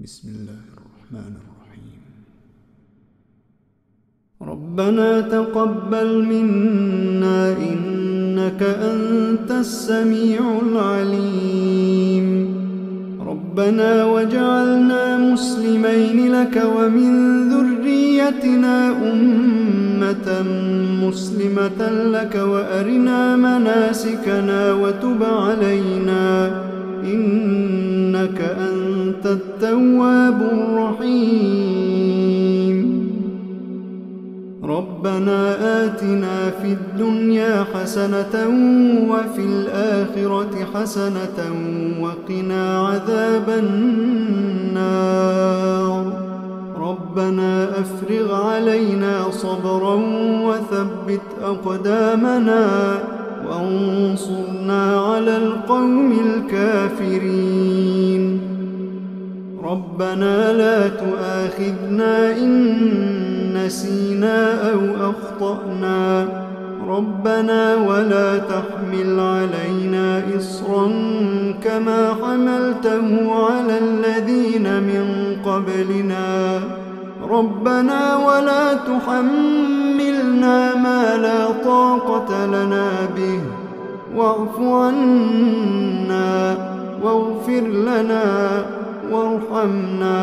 بسم الله الرحمن الرحيم. ربنا تقبل منا إنك أنت السميع العليم. ربنا واجعلنا مسلمين لك ومن ذريتنا أمة مسلمة لك وأرنا مناسكنا وتب علينا إنك أنت التواب الرحيم. ربنا آتنا في الدنيا حسنة وفي الآخرة حسنة وقنا عذاب النار. ربنا أفرغ علينا صبرا وثبت أقدامنا وانصرنا على القوم الكافرين. ربنا لا تؤاخذنا إن نسينا أو أخطأنا. ربنا ولا تحمل علينا إصرا كما حملته على الذين من قبلنا. ربنا ولا تحملنا ما لا طاقة لنا به واعف عنا واغفر لنا وارحمنا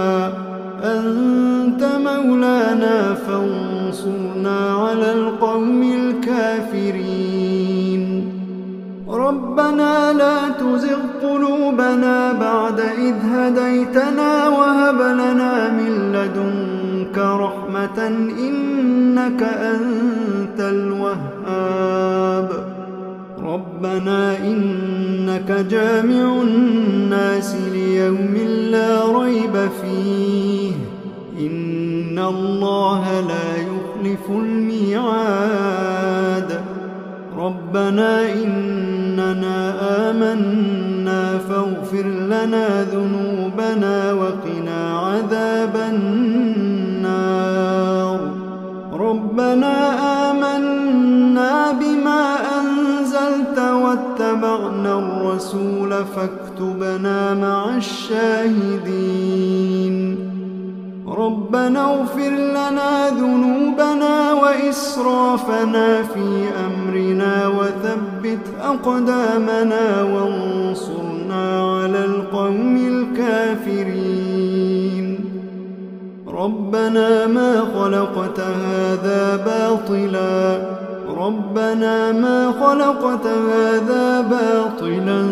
أنت مولانا فانصرنا على القوم الكافرين. ربنا لا تزغ قلوبنا بعد إذ هديتنا وهب لنا من لدنك رحمة إنك أنت الوهاب. ربنا إنك جامع الناس ليوم لا ريب فيه إن الله لا يخلف الميعاد. ربنا إننا آمنا فاغفر لنا ذنوبنا وقنا عذاب النار. ربنا آمنا بما أنزلت واتبعنا الرسول فاكتبنا مع الشاهدين. ربنا اغفر لنا ذنوبنا وإسرافنا في أمرنا وثبت أقدامنا وانصرنا على القوم الكافرين. ربنا ما خلقت هذا باطلا. ربنا ما خلقت هذا باطلا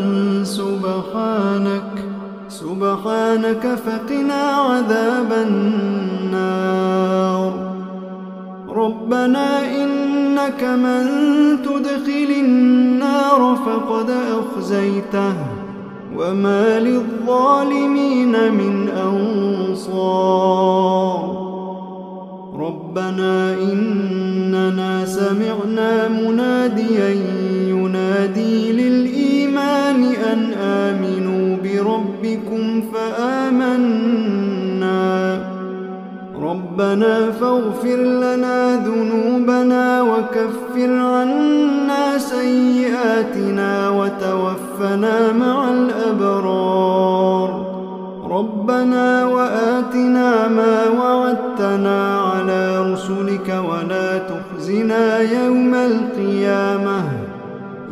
سبحانك فقنا عذاب النار. ربنا إنك من تدخل النار فقد أخزيته وما للظالمين من أنصار. ربنا إننا سمعنا مناديا ينادي للإيمان أن آمنوا بربكم فآمنا. ربنا فاغفر لنا ذنوبنا وكفر عنا سيئاتنا وتوفنا مع الأبرار. ربنا وآتنا ما وعدتنا على رسلك ولا تخزنا يوم القيامة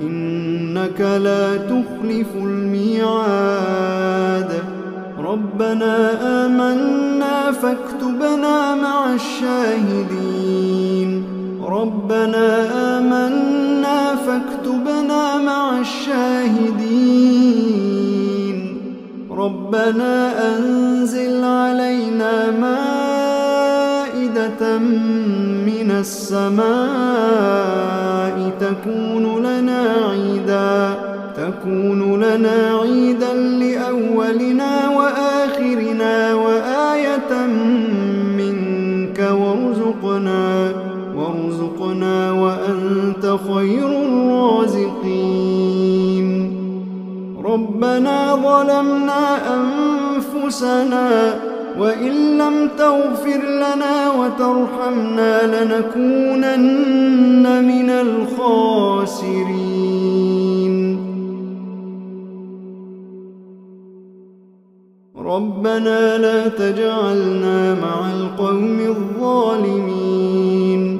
إنك لا تخلف الميعاد. ربنا آمنا فاكتبنا مع الشاهدين. ربنا آمنا فاكتبنا مع الشاهدين. ربنا أنزل علينا مائدة من السماء تكون لنا عيدا لأولنا وآخرنا وآية منك وارزقنا وأنت خير الرازقين. ربنا ظلمنا أنفسنا وإن لم تغفر لنا وترحمنا لنكونن من الخاسرين. ربنا لا تجعلنا مع القوم الظالمين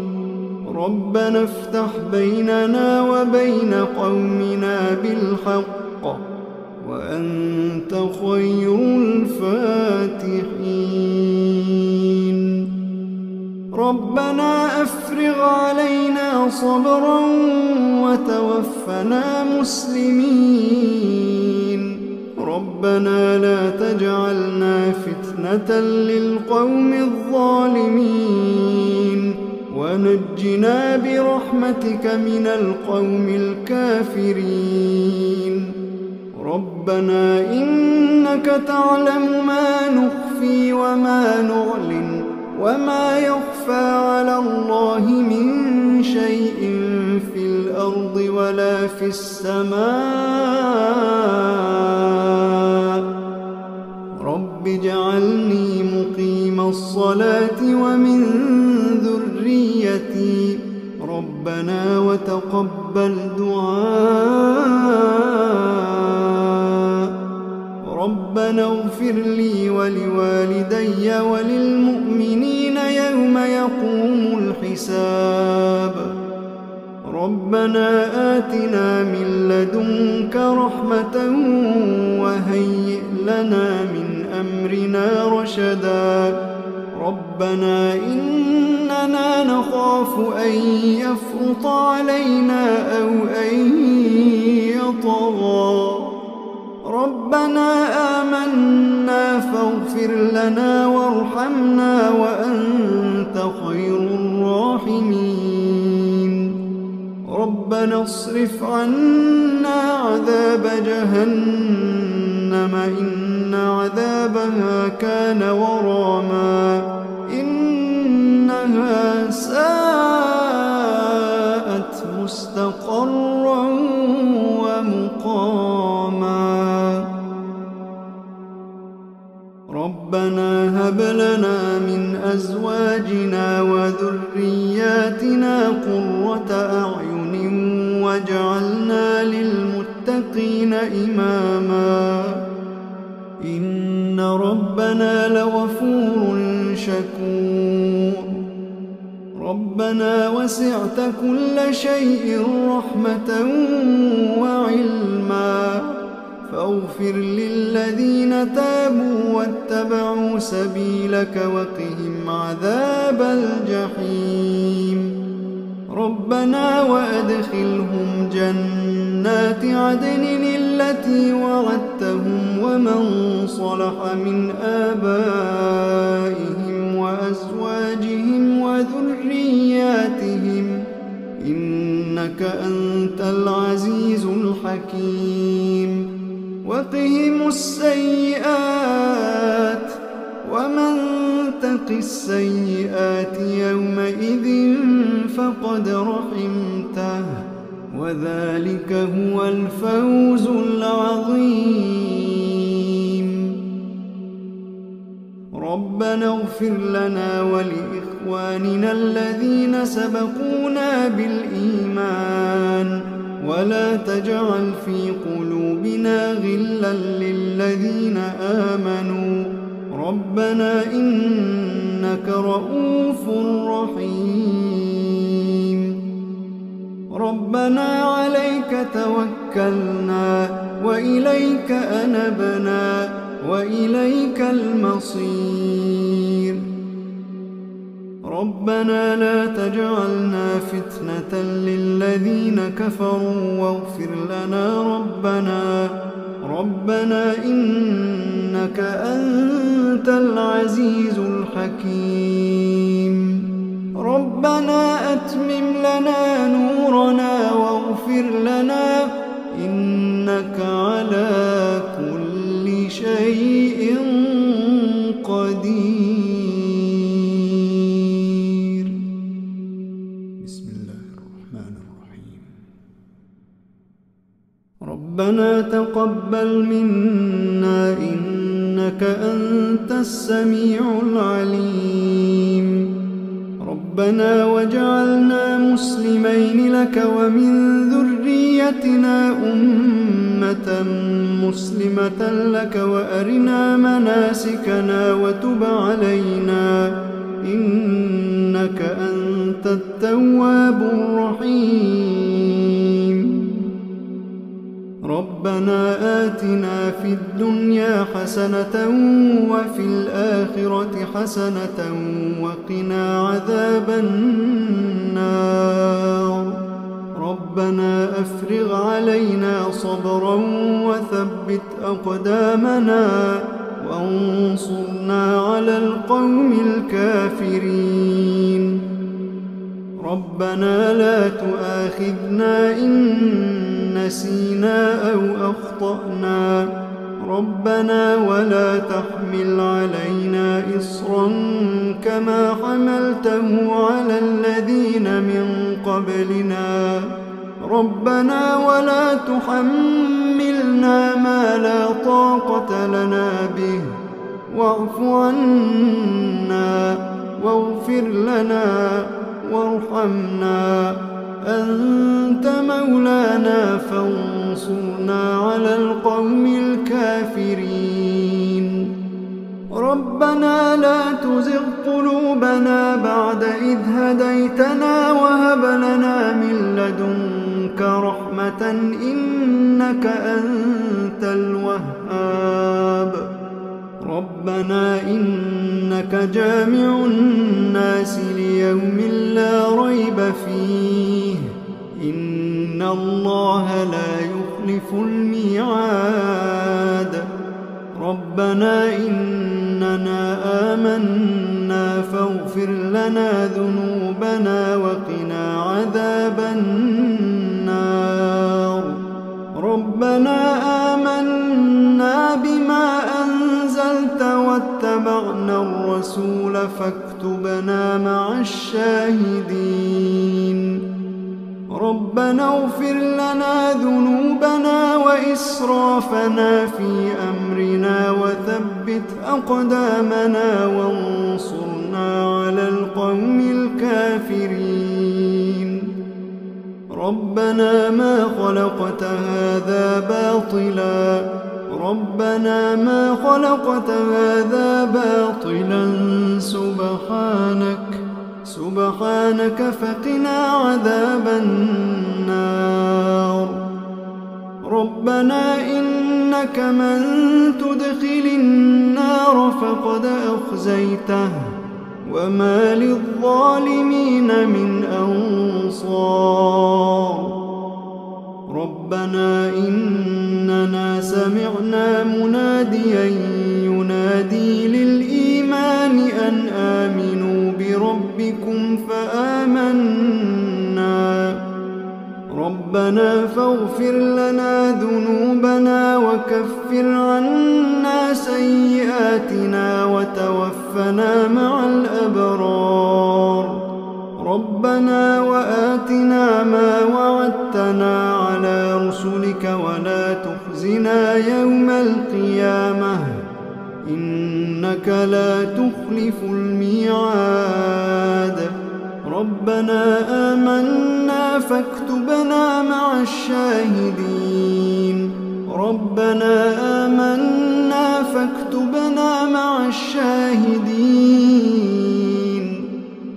ربنا افتح بيننا وبين قومنا بالحق وأنت خير الفاتحين ربنا أفرغ علينا صبرا وتوفنا مسلمين ربنا لا تجعلنا فتنة للقوم الظالمين ونجنا برحمتك من القوم الكافرين ربنا إنك تعلم ما نخفي وما نعلن وما يخفى على الله من شيء في الأرض ولا في السماء رب اجعلني مقيم الصلاة ومن ذريتي ربنا وتقبل دعاء ربنا اغفر لي ولوالدي وللمؤمنين يوم يقوم الحساب ربنا آتنا من لدنك رحمة وهيئ لنا من أمرنا رشدا ربنا إننا نخاف أن يفرط علينا أو أن يطغى ربنا آمنا فاغفر لنا وارحمنا وأنت خير الراحمين ربنا اصرف عنا عذاب جهنم إن عذابها كان غراما إنها ساءت مستقرا ومقاما ربنا هب لنا من أزواجنا وذرياتنا قرة أعين واجعلنا للمتقين إماما إن ربنا لغفور شكور ربنا وسعت كل شيء رحمة وعلما فاغفر للذين تابوا واتبعوا سبيلك وقهم عذاب الجحيم ربنا وأدخلهم جنات عدن التي وعدتهم ومن صلح من آبائهم وأزواجهم وذرياتهم إنك أنت العزيز الحكيم وقهم السيئات ومن تق السيئات يومئذ فقد رحمته وذلك هو الفوز العظيم ربنا اغفر لنا ولإخواننا الذين سبقونا بالإيمان ولا تجعل في قلوبنا غلا للذين آمنوا ربنا إنك رؤوف رحيم ربنا عليك توكلنا وإليك أنبنا وإليك المصير ربنا لا تجعلنا فتنة للذين كفروا واغفر لنا ربنا إنك أنت العزيز الحكيم ربنا أتمم لنا نورنا واغفر لنا إنك على كل شيء قدير بسم الله الرحمن الرحيم ربنا تقبل منا إنك أنت السميع العليم ربنا واجعلنا مسلمين لك ومن ذريتنا أمة أمة مسلمة لك وأرنا مناسكنا وتب علينا إنك أنت التواب الرحيم. ربنا آتنا في الدنيا حسنة وفي الآخرة حسنة وقنا عذاب النار. ربنا أفرغ علينا صبرا وثبت أقدامنا وانصرنا على القوم الكافرين. ربنا لا تؤاخذنا إن نسينا أو أخطأنا. ربنا ولا تحمل علينا إصرا كما حملته على الذين من قبلنا. ربنا ولا تحملنا ما لا طاقة لنا به واعف عنا واغفر لنا وارحمنا أنت مولانا فانصرنا على القوم الكافرين. ربنا لا تزغ قلوبنا بعد إذ هديتنا وهب لنا من لدنك رحمة إنك أنت الوهاب. ربنا إنك جامع الناس ليوم لا ريب فيه إن الله لا يخلف الميعاد. ربنا إننا آمنا فاغفر لنا ذنوبنا وقنا عذاب النار. ربنا آمنا بما أنزلت واتبعنا الرسول فاكتبنا مع الشاهدين. ربنا اغفر لنا ذنوبنا وإسرافنا في أمرنا وثبت أقدامنا وانصرنا على القوم الكافرين. ربنا ما خلقت هذا باطلا. ربنا ما خلقت هذا باطلا سبحانك فقنا عذاب النار. ربنا إنك من تدخل النار فقد أخزيته وما للظالمين من أنصار. ربنا إننا سمعنا مناديا ينادي للإيمان أن آمنوا بربكم فآمنا. ربنا فاغفر لنا ذنوبنا وكفر عنا سيئاتنا وتوفنا مع الأبرار. ربنا وآتنا ما وعدتنا على رسلك ولا تخزنا يوم القيامة إنك لا تخلف الميعاد. ربنا آمنا فاكتبنا مع الشاهدين. ربنا آمنا فاكتبنا مع الشاهدين.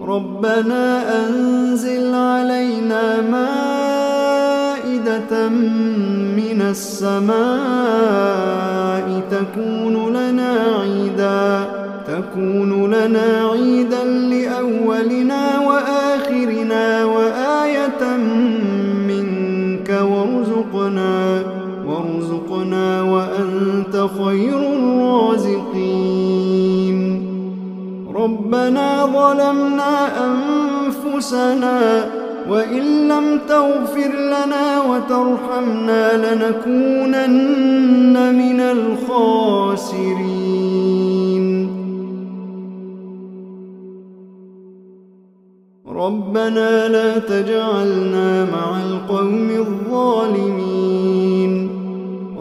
ربنا أنزل علينا مائدة من السماء تكون لنا عيدا لأولنا وآخرنا وآية منك وارزقنا وأنت خير الرازقين. ربنا ظلمنا أنفسنا وإن لم تغفر لنا وترحمنا لنكونن من الخاسرين. ربنا لا تجعلنا مع القوم الظالمين.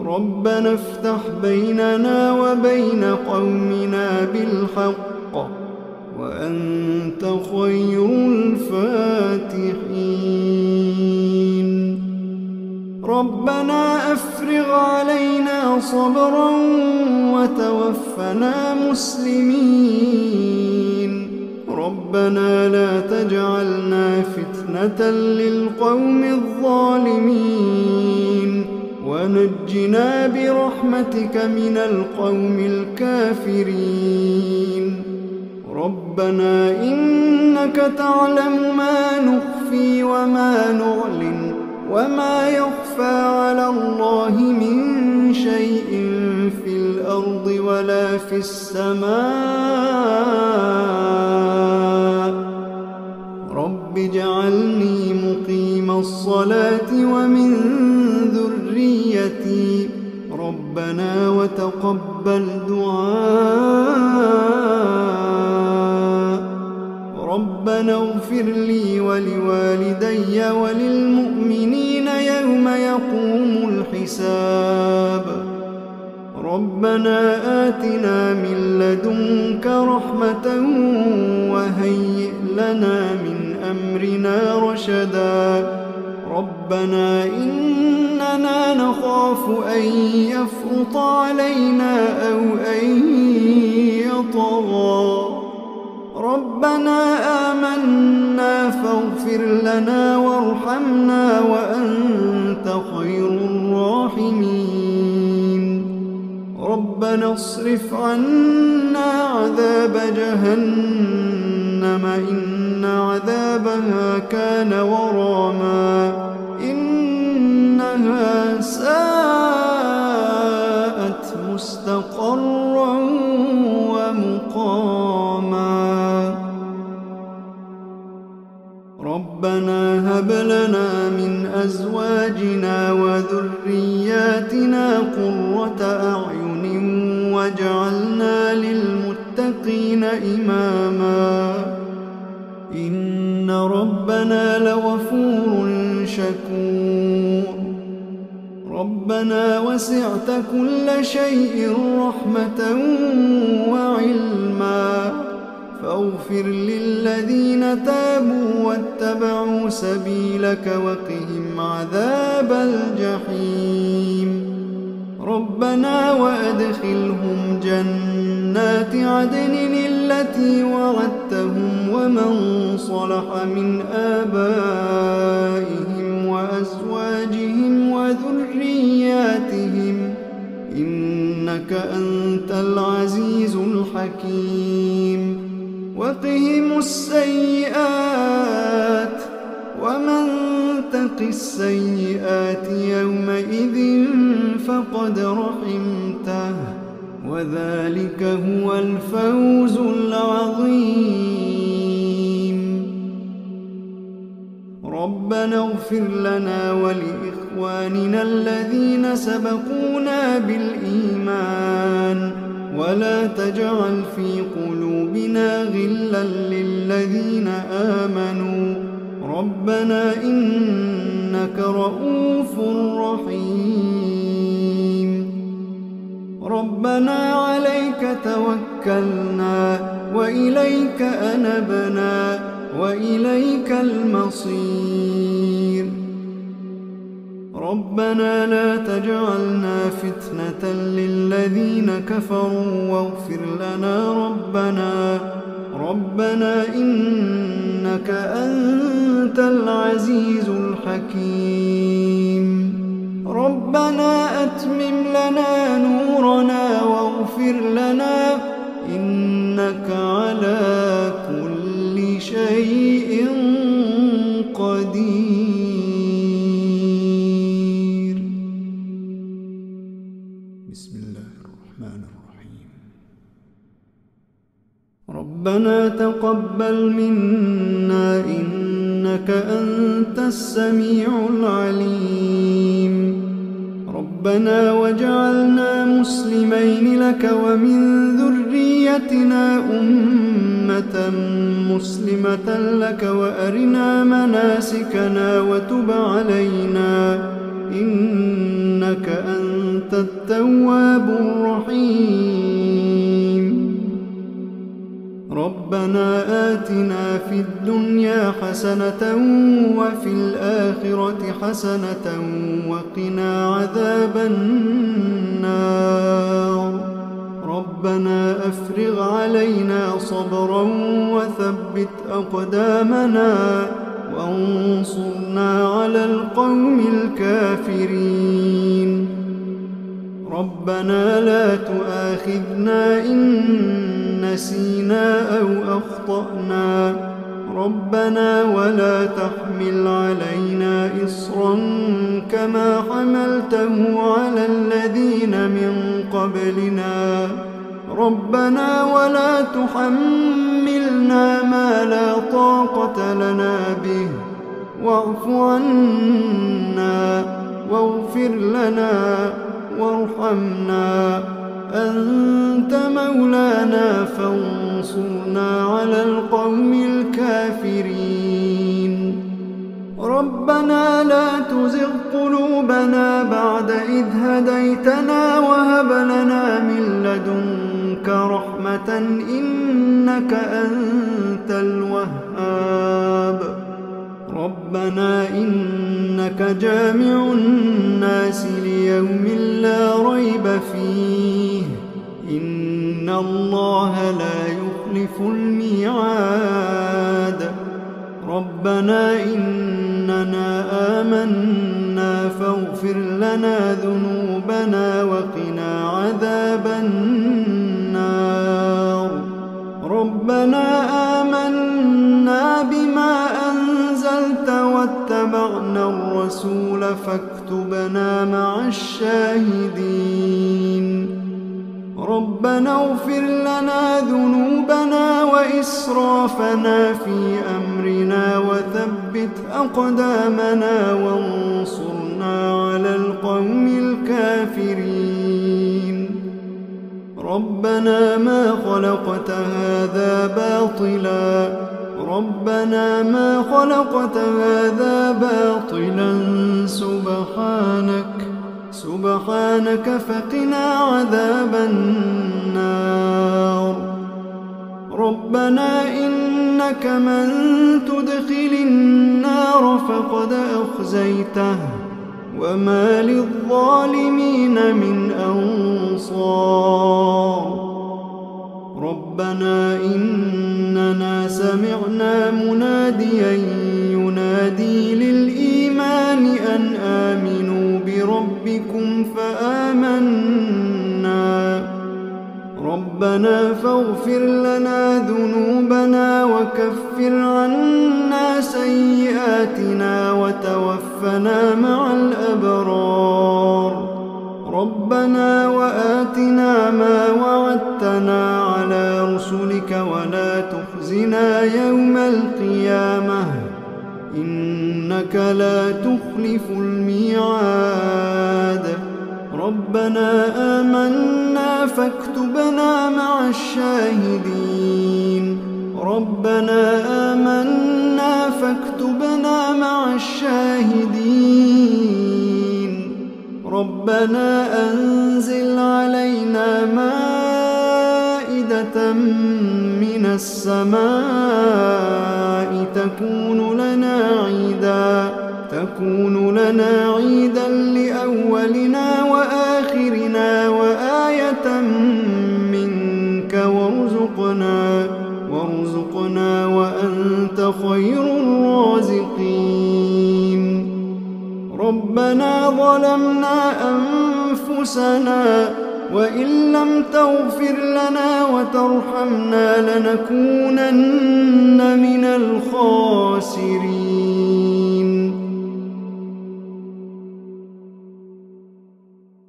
ربنا افتح بيننا وبين قومنا بالحق وأنت خير الفاتحين. ربنا أفرغ صبرا وتوفنا مسلمين. ربنا لا تجعلنا فتنة للقوم الظالمين ونجنا برحمتك من القوم الكافرين. ربنا إنك تعلم ما نخفي وما نعلن وما يخفى على الله من شيء في الأرض ولا في السماء. رب اجعلني مقيم الصلاة ومن ذريتي ربنا وتقبل دعاء. ربنا اغفر لي ولوالدي وللمؤمنين يوم يقوم الحساب. ربنا آتنا من لدنك رحمة وهيئ لنا من أمرنا رشدا. ربنا إننا نخاف أن يفرط علينا أو أن يطغى. ربنا آمنا فاغفر لنا وارحمنا وأنت خير الراحمين. ربنا اصرف عنا عذاب جهنم إن عذابها كان غراما إنها ساءت مستقرا ومقاما. ربنا هب لنا من أزواجنا وذرياتنا قرة أعين واجعلنا للمتقين إماما. إن ربنا لغفور شكور. ربنا وسعت كل شيء رحمة وعلما فاغفر للذين تابوا واتبعوا سبيلك وقهم عذاب الجحيم. ربنا وأدخلهم جنات عدن التي وعدتهم ومن صلح من آبائهم وأزواجهم وذرياتهم إنك أنت العزيز الحكيم. وقهم السيئات ومن تق السيئات يومئذ فقد رحمته وذلك هو الفوز العظيم. ربنا اغفر لنا ولإخواننا الذين سبقونا بالإيمان ولا تجعل في قلوبنا غلا للذين آمنوا ربنا إنك رؤوف رحيم. ربنا عليك توكلنا وإليك أنبنا وإليك المصير. ربنا لا تجعلنا فتنة للذين كفروا واغفر لنا ربنا إنك أنت العزيز الحكيم. ربنا أتمم لنا نورنا واغفر لنا إنك على كل شيء قدير. بسم الله الرحمن الرحيم. ربنا تقبل منا إنك أنت السميع العليم. ربنا واجعلنا مسلمين لك ومن ذريتنا أمة مسلمة لك وأرنا مناسكنا وتب علينا إنك أنت التواب الرحيم. ربنا آتنا في الدنيا حسنة وفي الآخرة حسنة وقنا عذاب النار. ربنا أفرغ علينا صبرا وثبت أقدامنا وانصرنا على القوم الكافرين. ربنا لا تؤاخذنا إن نسينا أو أخطأنا. ربنا ولا تحمل علينا إصرا كما حملته على الذين من قبلنا. ربنا ولا تحملنا ما لا طاقة لنا به واعف عنا واغفر لنا وارحمنا أنت مولانا فانصرنا على القوم الكافرين. ربنا لا تزغ قلوبنا بعد إذ هديتنا وهب لنا من لدنك رحمة إنك أنت الوهاب. ربنا إنك جامع الناس ليوم لا ريب فيه إن الله لا يخلف الميعاد. ربنا إننا آمنا فاغفر لنا ذنوبنا وقنا عذاب النار. ربنا آمنا بما أنزلت واتبعنا الرسول فاكتبنا مع الشاهدين. ربنا اغفر لنا ذنوبنا وإسرافنا في أمرنا وثبت أقدامنا وانصرنا على القوم الكافرين. ربنا ما خلقت هذا باطلا. ربنا ما خلقت هذا باطلا سبحانك فقنا عذاب النار. ربنا إنك من تدخل النار فقد أخزيته وما للظالمين من أنصار. ربنا إننا سمعنا مناديا ينادي للإيمان أن آمنوا بربكم فآمنا. ربنا فاغفر لنا ذنوبنا وكفر عنا سيئاتنا وتوفنا مع الأبرار. ربنا وآتنا ما وعدتنا على رسلك ولا تخزنا يوم القيامة إنك لا تخلف الميعاد. ربنا آمنا فاكتبنا مع الشاهدين. ربنا آمنا فاكتبنا مع الشاهدين. ربنا أنزل علينا مائدة من السماء تكون لنا عيدا لأولنا وآخرنا وآية منك وارزقنا وأنت خير الرازقين. ربنا ظلمنا أنفسنا وإن لم تغفر لنا وترحمنا لنكونن من الخاسرين.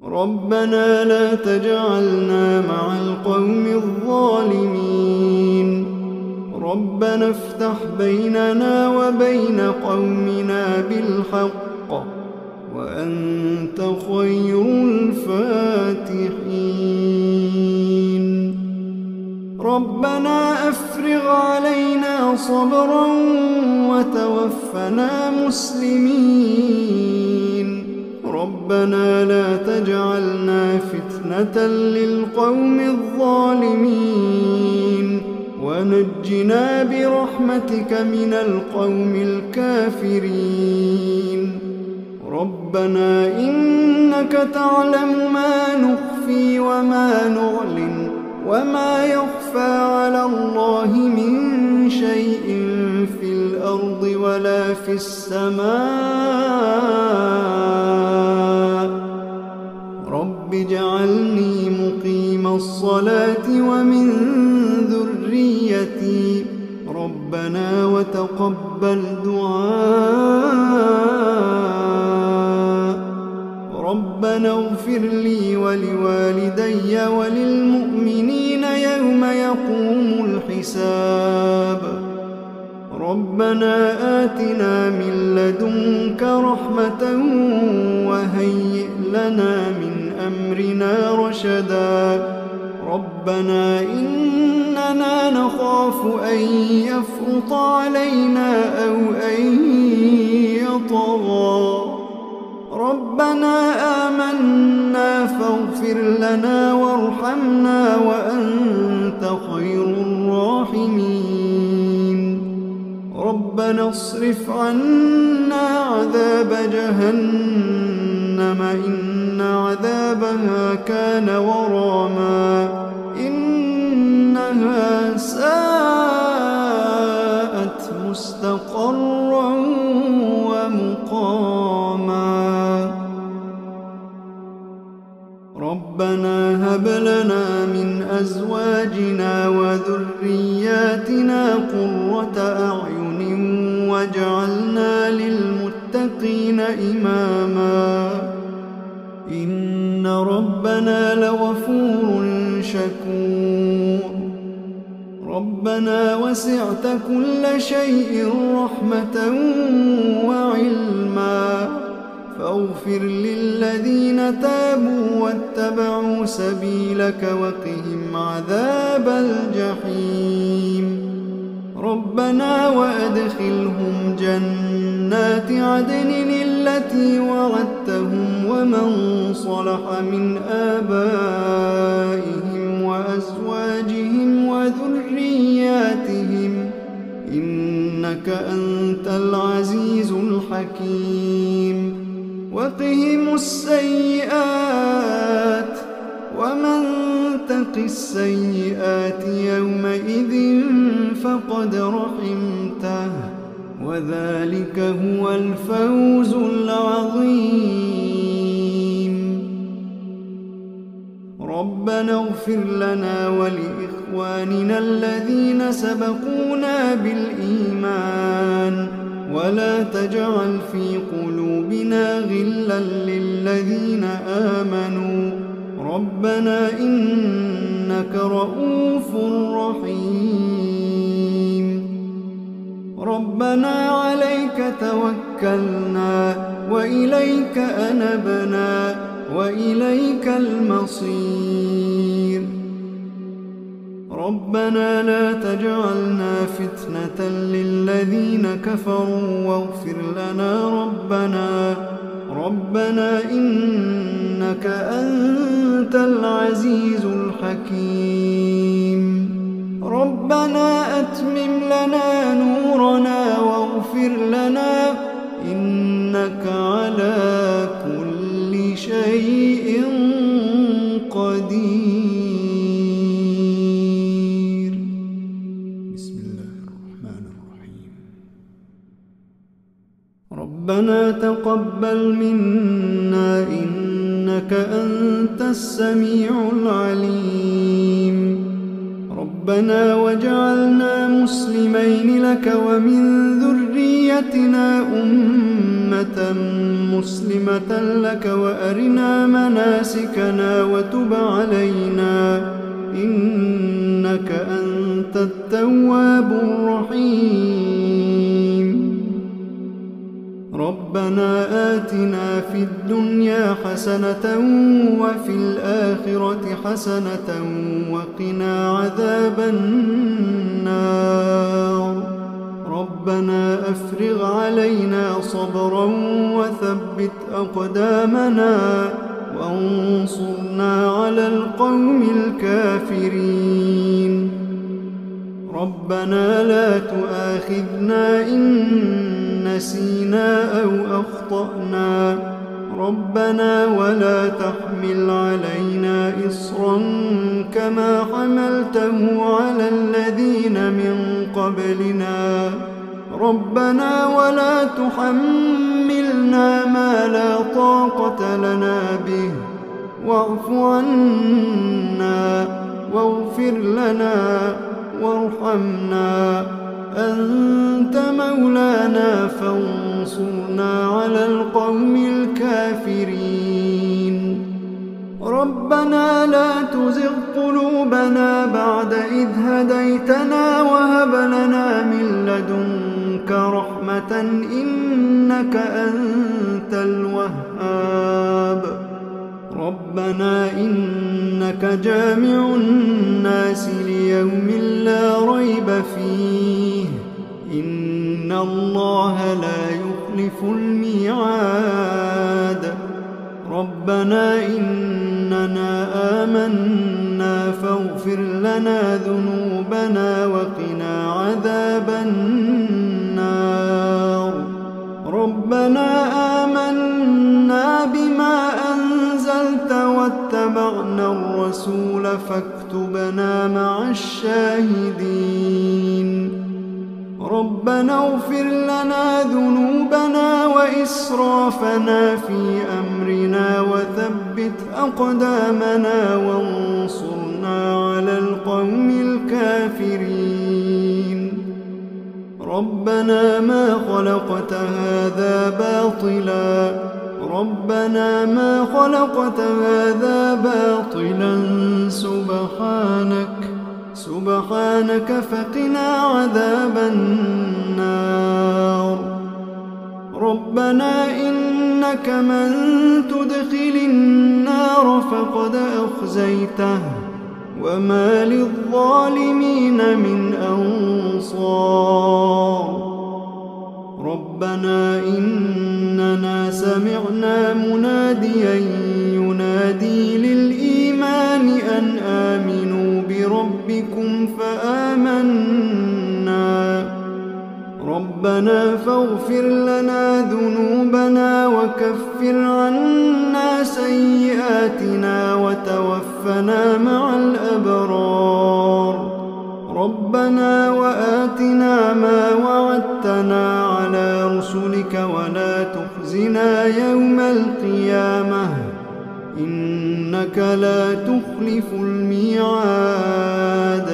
ربنا لا تجعلنا مع القوم الظالمين. ربنا افتح بيننا وبين قومنا بالحق وأنت خير الفاتحين. ربنا أفرغ علينا صبرا وتوفنا مسلمين. ربنا لا تجعلنا فتنة للقوم الظالمين ونجنا برحمتك من القوم الكافرين. ربنا إنك تعلم ما نخفي وما نعلن وما يخفى على الله من شيء في الأرض ولا في السماء. رب اجعلني مقيم الصلاة ومن ذريتي ربنا وتقبل دعاء. ربنا اغفر لي ولوالدي وللمؤمنين يوم يقوم الحساب. ربنا آتنا من لدنك رحمة وهيئ لنا من أمرنا رشدا. ربنا إننا نخاف أن يفرط علينا أو أن يطغى. ربنا آمنا فاغفر لنا وارحمنا وأنت خير الراحمين. ربنا اصرف عنا عذاب جهنم إن عذابها كان غراما إنها ساءت مستقرا ومقاما. ربنا هب لنا من أزواجنا وذرياتنا قرة أعين واجعلنا للمتقين إماما. إن ربنا لغفور شكور. ربنا وسعت كل شيء رحمة وعلما فاغفر للذين تابوا واتبعوا سبيلك وقهم عذاب الجحيم. ربنا وأدخلهم جنات عدن التي وعدتهم ومن صلح من آبائهم وأزواجهم وذرياتهم إنك أنت العزيز الحكيم. وقهم السيئات ومن تق السيئات يومئذ فقد رحمته وذلك هو الفوز العظيم. ربنا اغفر لنا ولإخواننا الذين سبقونا بالإيمان ولا تجعل في قلوبنا غلا للذين آمنوا ربنا إنك رؤوف رحيم. ربنا عليك توكلنا وإليك أنبنا وإليك المصير. ربنا لا تجعلنا فتنة للذين كفروا واغفر لنا ربنا إنك أنت العزيز الحكيم. ربنا أتمم لنا نورنا واغفر لنا إنك على كل شيء قدير. بسم الله الرحمن الرحيم. ربنا تقبل منا إنك أنت السميع العليم. ربنا وجعلنا مسلمين لك ومن ذريتنا أمة مسلمة لك وأرنا مناسكنا وتب علينا إنك أنت التواب الرحيم. ربنا آتنا في الدنيا حسنة وفي الآخرة حسنة وقنا عذاب النار. ربنا أفرغ علينا صبرا وثبت أقدامنا وانصرنا على القوم الكافرين. ربنا لا تؤاخذنا إن نسينا أو أخطأنا ربنا ولا تحمل علينا إصرا كما حملته على الذين من قبلنا ربنا ولا تحملنا ما لا طاقة لنا به واعف عنا واغفر لنا وارحمنا أنت مولانا فانصرنا على القوم الكافرين ربنا لا تزغ قلوبنا بعد إذ هديتنا وهب لنا من لدنك رحمة إنك أنت الوهاب ربنا إنك جامع الناس ليوم لا ريب فيه إن الله لا يخلف الميعاد ربنا إننا آمنا فاغفر لنا ذنوبنا وقنا عذاب النار ربنا آمنا بما أنزلت واتبعنا الرسول فاكتبنا مع الشاهدين ربنا اغفر لنا ذنوبنا وإسرافنا في أمرنا وثبت أقدامنا وانصرنا على القوم الكافرين ربنا ما خلقت هذا باطلا ربنا ما خلقت هذا باطلا سبحانك فقنا عذاب النار ربنا إنك من تدخل النار فقد أخزيته وما للظالمين من أنصار ربنا إننا سمعنا مناديا ينادي للإيمان أن آمنوا بربكم فآمنا ربنا فاغفر لنا ذنوبنا وكفر عنا سيئاتنا وتوفنا مع الأبرار ربنا وآتنا ما وعدتنا على رسلك ولا تخزنا يوم القيامة إنك لا تخلف الميعاد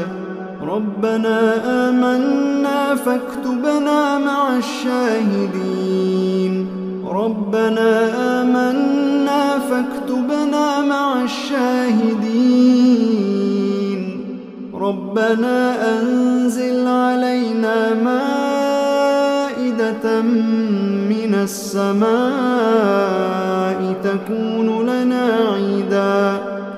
ربنا آمنا فاكتبنا مع الشاهدين ربنا آمنا فاكتبنا مع الشاهدين ربنا أنزل علينا مائدة من السماء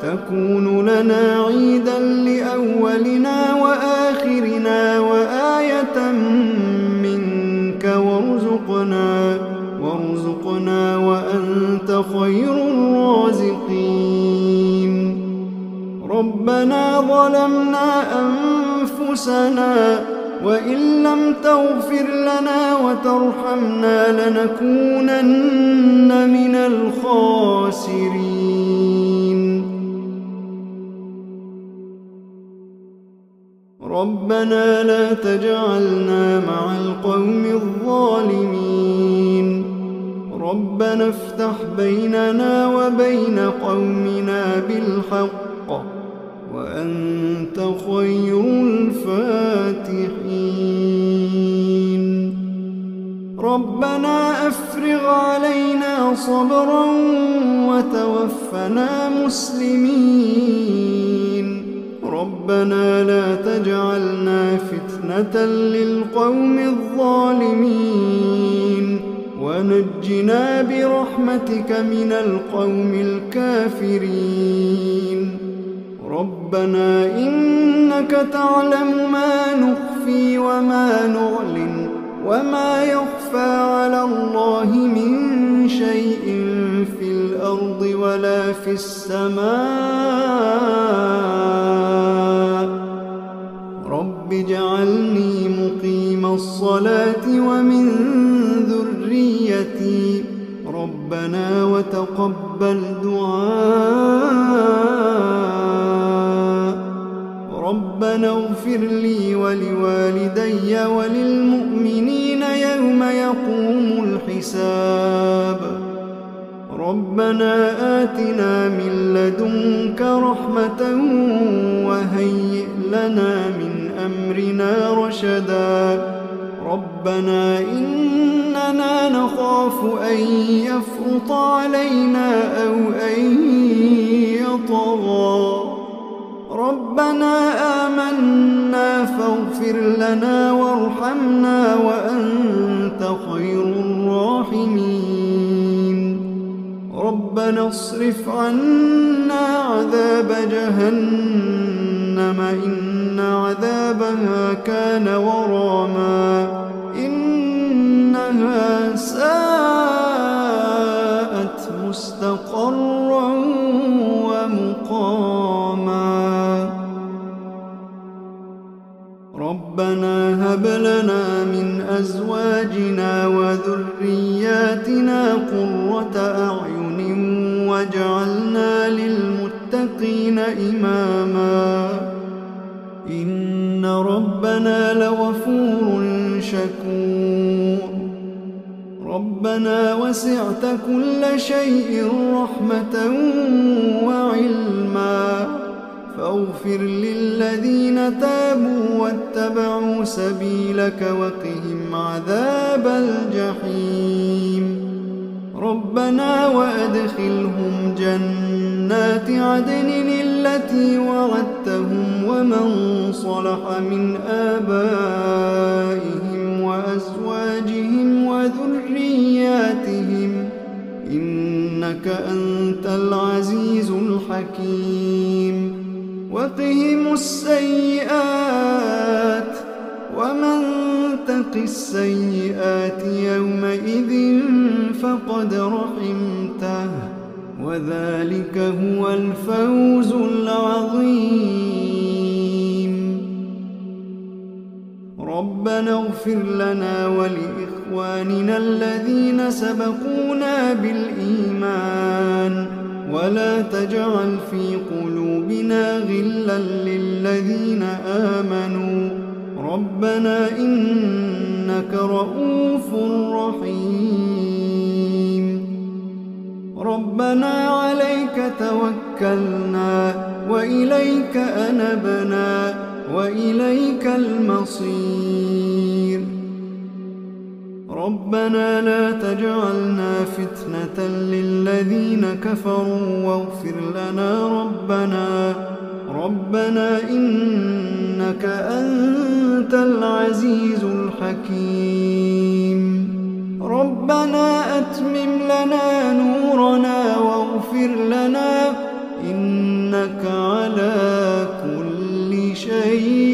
تكون لنا عيدا لأولنا وآخرنا وآية منك وارزقنا وأنت خير الرازقين ربنا ظلمنا أنفسنا وإن لم تغفر لنا وترحمنا لنكونن من الخاسرين ربنا لا تجعلنا مع القوم الظالمين ربنا افتح بيننا وبين قومنا بالحق وأنت خير الفاتحين ربنا أفرغ علينا صبرا وتوفنا مسلمين ربنا لا تجعلنا فتنة للقوم الظالمين ونجنا برحمتك من القوم الكافرين ربنا إنك تعلم ما نخفي وما نعلن وما يخفى على الله من شيء في الأرض ولا في السماء رب اجعلني مقيم الصلاة ومن ذريتي ربنا وتقبل دعاء ربنا اغفر لي ولوالدي وللمؤمنين يوم يقوم الحساب ربنا آتنا من لدنك رحمة وهيئ لنا من أمرنا رشدا ربنا إننا نخاف أن يفرط علينا أو أن يطغى ربنا آمنا فاغفر لنا وارحمنا وأنت خير الراحمين ربنا اصرف عنا عذاب جهنم إن عذابها كان غراما إنها ساءت مستقرا ومقاما ربنا هب لنا من أزواجنا وذرياتنا قرة أعين واجعلنا للمتقين إماما إن ربنا لغفور شكور ربنا وسعت كل شيء رحمة وعلما فاغفر للذين تابوا واتبعوا سبيلك وقهم عذاب الجحيم ربنا وأدخلهم جنات عدن التي وعدتهم ومن صلح من آبائهم وأزواجهم وذرياتهم إنك أنت العزيز الحكيم وقهم السيئات ومن تق السيئات يومئذ فقد رحمته وذلك هو الفوز العظيم ربنا اغفر لنا ولإخواننا الذين سبقونا بالإيمان ولا تجعل في قلوبنا غلا للذين آمنوا ربنا إنك رؤوف رحيم ربنا عليك توكلنا وإليك أنبنا وإليك المصير ربنا لا تجعلنا فتنة للذين كفروا واغفر لنا ربنا إنك أنت العزيز الحكيم ربنا أتمم لنا نورنا واغفر لنا إنك على كل شيء